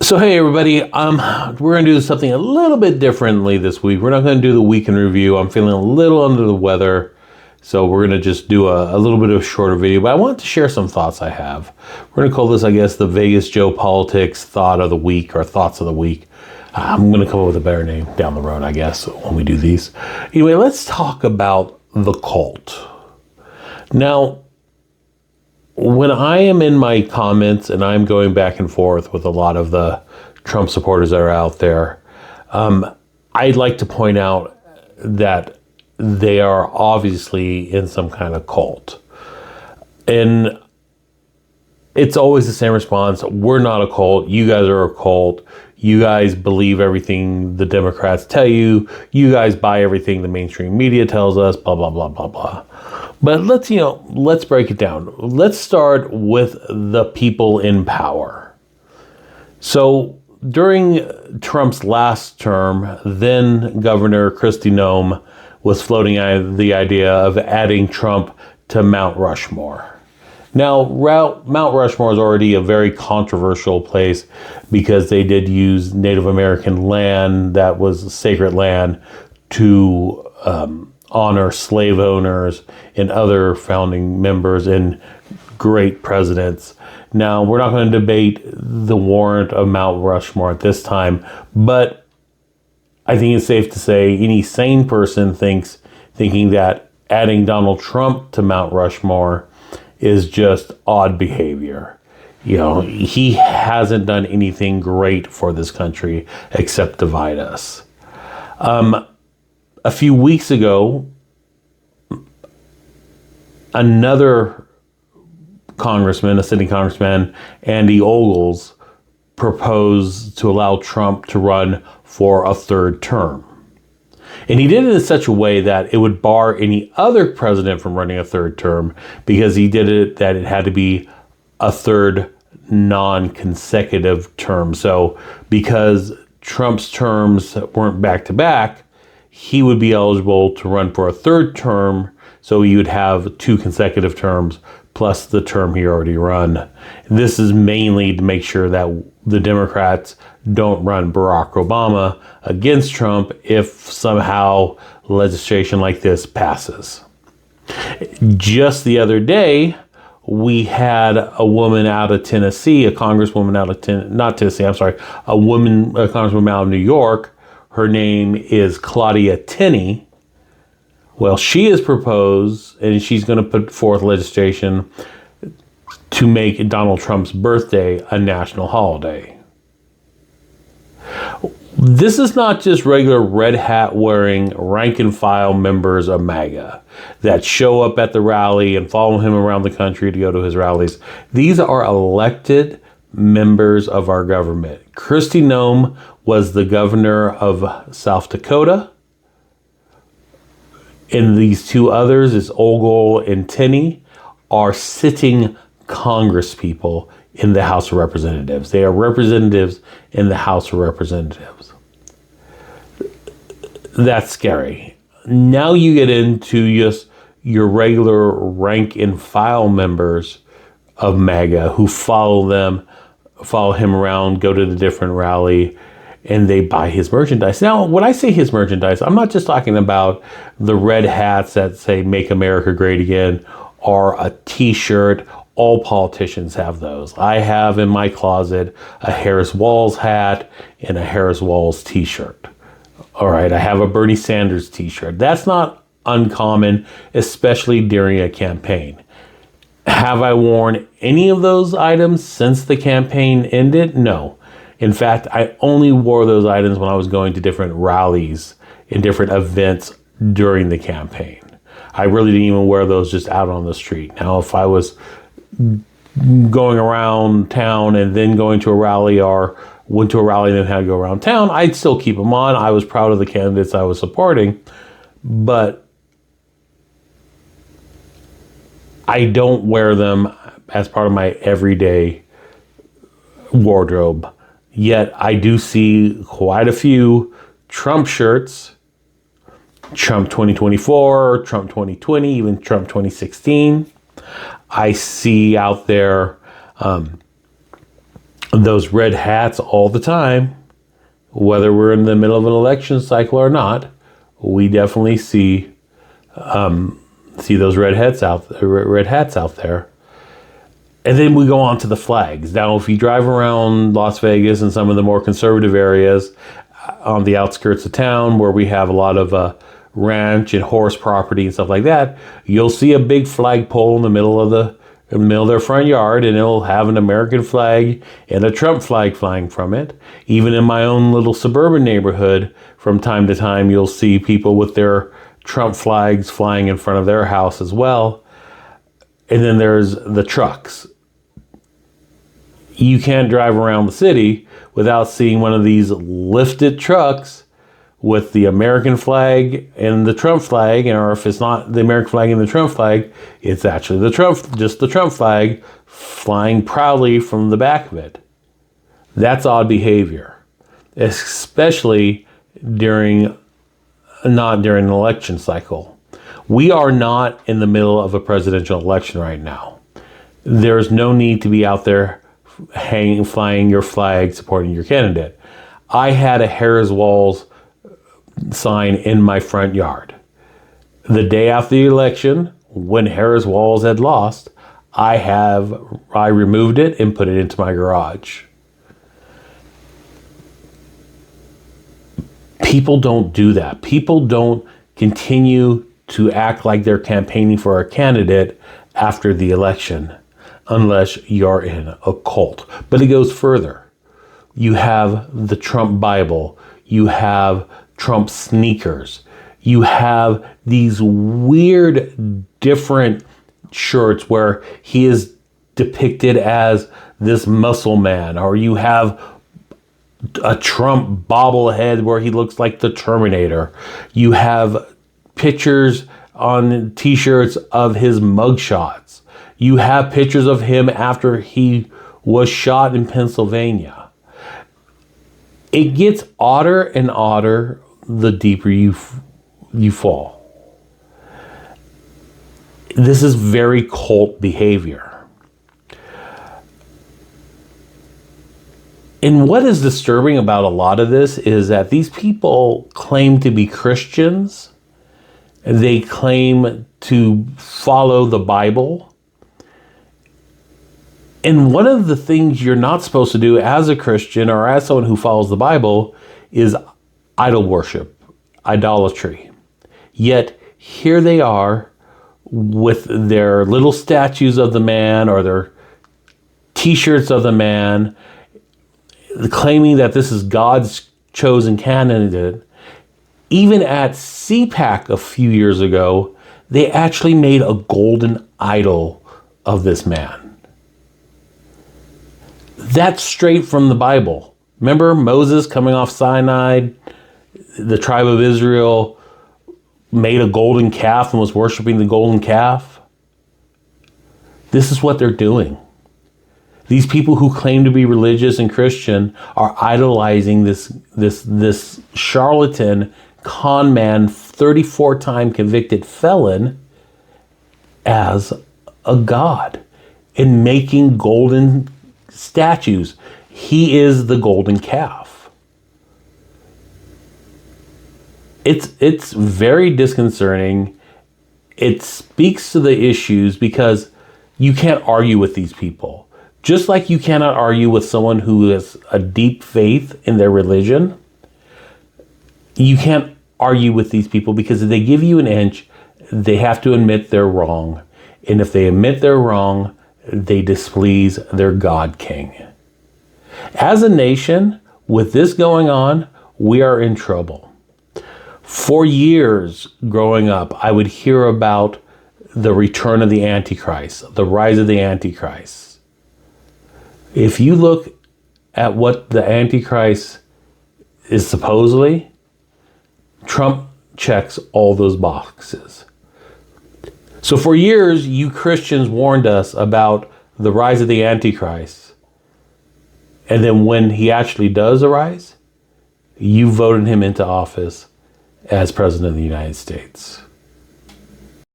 So hey everybody, we're going to do something a little bit differently this week. We're not going to do the week in review. I'm feeling a little under the weather, so we're going to just do a little bit of a shorter video, but I want to share some thoughts I have. We're going to call this, I guess, the VegasJoePolitics thought of the week, or thoughts of the week. I'm going to come up with a better name down the road, I guess, when we do these. Anyway, let's talk about the cult. Now, when I am in my comments and I'm going back and forth with a lot of the Trump supporters that are out there, I'd like to point out that they are obviously in some kind of cult. And it's always the same response. We're not a cult. You guys are a cult. You guys believe everything the Democrats tell you. You guys buy everything the mainstream media tells us, blah, blah, blah, blah, blah. But let's break it down. Let's start with the people in power. So during Trump's last term, then Governor Kristi Noem was floating the idea of adding Trump to Mount Rushmore. Now, Mount Rushmore is already a very controversial place because they did use Native American land that was sacred land to honor slave owners and other founding members and great presidents. Now, we're not going to debate the warrant of Mount Rushmore at this time, but I think it's safe to say any sane person thinking that adding Donald Trump to Mount Rushmore is just odd behavior. You know, he hasn't done anything great for this country except divide us. A few weeks ago, another congressman, a sitting congressman, Andy Ogles, proposed to allow Trump to run for a third term. And he did it in such a way that it would bar any other president from running a third term, because he did it that it had to be a third non-consecutive term. So because Trump's terms weren't back to back, he would be eligible to run for a third term, so he would have 2 consecutive terms plus the term he already run. This is mainly to make sure that the Democrats don't run Barack Obama against Trump if somehow legislation like this passes. Just the other day, we had a woman out of Tennessee, a congresswoman out of a congresswoman out of New York. Her name is Claudia Tenney. Well, she has proposed, and she's going to put forth legislation to make Donald Trump's birthday a national holiday. This is not just regular red hat wearing rank and file members of MAGA that show up at the rally and follow him around the country to go to his rallies. These are elected members of our government. Kristi Noem was the governor of South Dakota. And these two others, is Ogle and Tenney, are sitting Congress people in the House of Representatives. They are representatives in the House of Representatives. That's scary. Now you get into just your regular rank and file members of MAGA who follow him around, go to the different rally, and they buy his merchandise. Now, when I say his merchandise, I'm not just talking about the red hats that say "Make America Great Again" or a t-shirt. All politicians have those. I have in my closet a Harris Walls hat and a Harris Walls t-shirt. All right, I have a Bernie Sanders t-shirt. That's not uncommon, especially during a campaign. Have I worn any of those items since the campaign ended? No. In fact, I only wore those items when I was going to different rallies and different events during the campaign. I really didn't even wear those just out on the street. Now, if I was going around town and then going to a rally, or went to a rally and then had to go around town, I'd still keep them on. I was proud of the candidates I was supporting, but I don't wear them as part of my everyday wardrobe. Yet I do see quite a few Trump shirts, Trump 2024, Trump 2020, even Trump 2016. I see out there those red hats all the time, whether we're in the middle of an election cycle or not. We definitely see those red hats out there. And then we go on to the flags. Now, if you drive around Las Vegas and some of the more conservative areas on the outskirts of town where we have a lot of ranch and horse property and stuff like that, you'll see a big flagpole in the middle of their front yard, and it'll have an American flag and a Trump flag flying from it. Even in my own little suburban neighborhood, from time to time, you'll see people with their Trump flags flying in front of their house as well. And then there's the trucks. You can't drive around the city without seeing one of these lifted trucks with the American flag and the Trump flag, or if it's not the American flag and the Trump flag, it's actually the Trump flag flying proudly from the back of it. That's odd behavior, especially not during an election cycle. We are not in the middle of a presidential election right now. There's no need to be out there flying your flag, supporting your candidate. I had a Harris Walls sign in my front yard. The day after the election, when Harris Walls had lost, I removed it and put it into my garage. People don't do that. People don't continue to act like they're campaigning for a candidate after the election, unless you're in a cult. But it goes further. You have the Trump Bible. You have Trump sneakers. You have these weird, different shirts where he is depicted as this muscle man, or you have a Trump bobblehead where he looks like the Terminator. You have pictures on t-shirts of his mugshots. You have pictures of him after he was shot in Pennsylvania. It gets odder and odder the deeper you fall. This is very cult behavior. And what is disturbing about a lot of this is that these people claim to be Christians. They claim to follow the Bible. And one of the things you're not supposed to do as a Christian or as someone who follows the Bible is idol worship, idolatry. Yet here they are with their little statues of the man or their t-shirts of the man, claiming that this is God's chosen candidate. Even at CPAC a few years ago, they actually made a golden idol of this man. That's straight from the Bible. Remember Moses coming off Sinai? The tribe of Israel made a golden calf and was worshiping the golden calf. This is what they're doing. These people who claim to be religious and Christian are idolizing this charlatan, con man, 34-time convicted felon as a god and making golden statues. He is the golden calf. It's very disconcerting. It speaks to the issues because you can't argue with these people. Just like you cannot argue with someone who has a deep faith in their religion, you can't argue with these people because if they give you an inch, they have to admit they're wrong. And if they admit they're wrong, they displease their God King. As a nation, with this going on, we are in trouble. For years growing up, I would hear about the return of the Antichrist, the rise of the Antichrist. If you look at what the Antichrist is supposedly, Trump checks all those boxes. So for years, you Christians warned us about the rise of the Antichrist. And then when he actually does arise, you voted him into office as President of the United States.